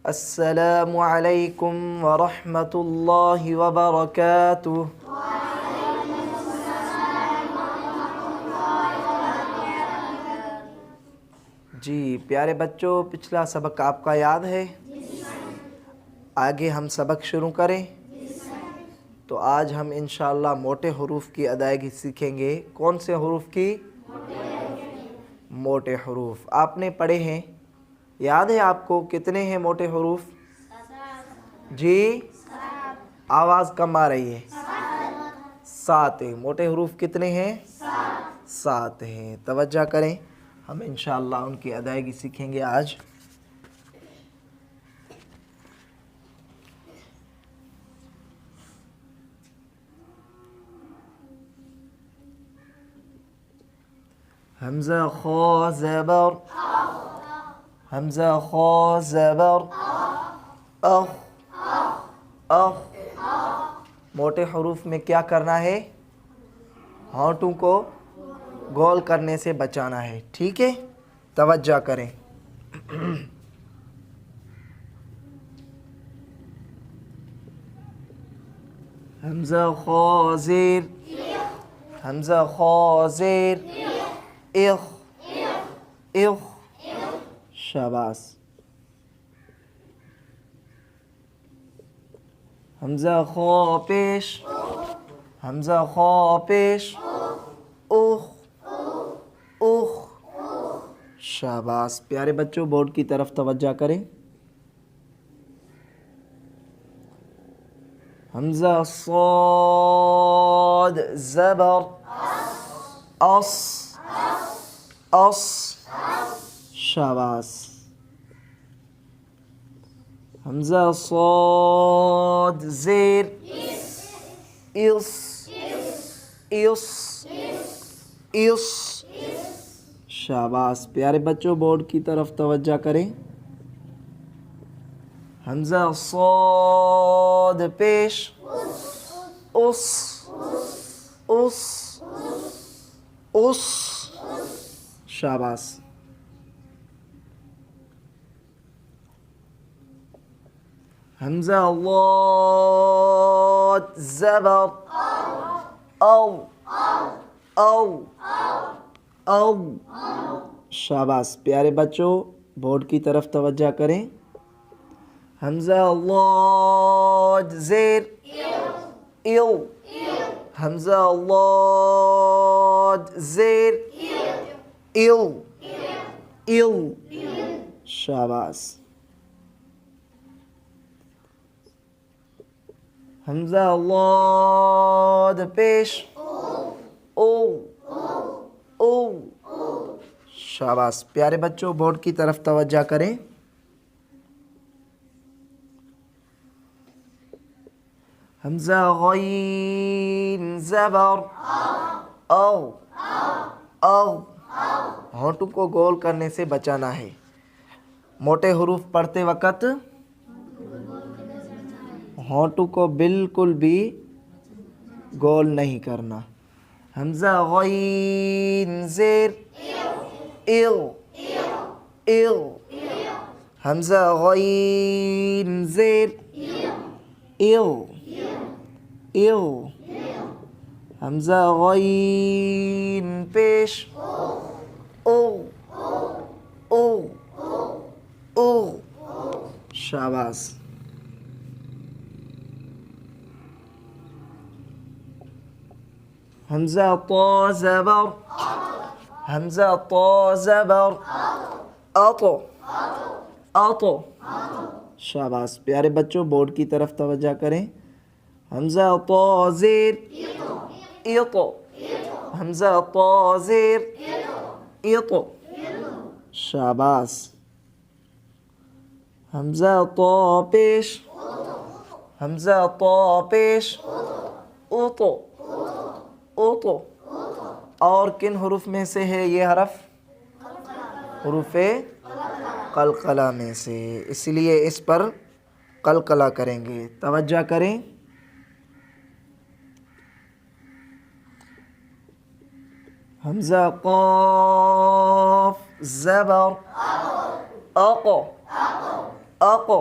السلام علیکم ورحمۃ اللہ وبرکاتہ۔ جی پیارے بچوں، پچھلا سبق آپ کا یاد ہے؟ آگے ہم سبق شروع کریں؟ تو آج ہم انشاءاللہ موٹے حروف کی ادائیگی سیکھیں گے۔ کون سے حروف کی؟ موٹے حروف۔ آپ نے پڑھے ہیں، یاد ہے آپ کو کتنے ہیں موٹے حروف؟ جی آواز کم آ رہی ہے۔ 7 ہیں۔ موٹے حروف کتنے ہیں؟ 7 ہیں۔ توجہ کریں، ہم انشاءاللہ ان کی ادائیگی سیکھیں گے آج۔ حمزہ خا زبر، حمزہ خا زبر، اخ اخ۔ موٹے حروف میں کیا کرنا ہے؟ ہونٹوں کو گول کرنے سے بچانا ہے، ٹھیک ہے؟ توجہ کریں۔ حمزہ خا زیر، حمزہ خا زیر، اخ اخ۔ شاباش۔ حمزہ خا پیش، حمزہ خا پیش، اخ اخ۔ شاباش۔ پیارے بچوں بورڈ کی طرف توجہ کریں۔ حمزہ صاد زبر، اص اص۔ شاباش۔ حمزہ صاد زیر، اص اص اص۔ شاباش۔ پیارے بچوں بورڈ کی طرف توجہ کریں۔ حمزہ صاد پیش، اس اس اس۔ شاباش۔ حمزہ ضاد زبر، او او او۔ شاباش۔ پیارے بچوں بورڈ کی طرف توجہ کریں۔ حمزہ ضاد زیر، ایو، حمزہ ضاد زیر، ایو ایو۔ شاباش۔ حمزہ ضاد پیش، او او۔ شاباش۔ پیارے بچوں بورڈ کی طرف توجہ کریں۔ حمزہ غین زبر، او او۔ ہونٹوں کو گول کرنے سے بچانا ہے۔ موٹے حروف پڑھتے وقت ہونٹوں کو بالکل بھی گول نہیں کرنا۔ حمزہ غین زیر، ایو ایو۔ حمزہ غین زیر، ایو ایو۔ حمزہ غین پیش، او او او۔ شاباش۔ حمزہ طا زبر، حمزہ طا زبر، اطو اطو۔ شاباش۔ پیارے بچوں بورڈ کی طرف توجہ کریں۔ حمزہ طا زیر، ایطو، حمزہ طا زیر، ایطو۔ شاباش۔ حمزہ طا پیش، حمزہ طا پیش، اوتو اوتو۔ اور کن حروف میں سے ہے یہ حرف؟ حروف قلقلہ میں سے، اس لیے اس پر قلقلہ کریں گے۔ توجہ کریں۔ حمزہ قاف زبر، اقو اقو.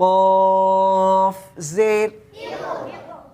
قاف زير.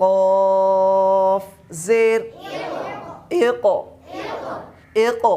قاف زير. اقو. اقو.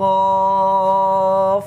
قاف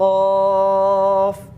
قاف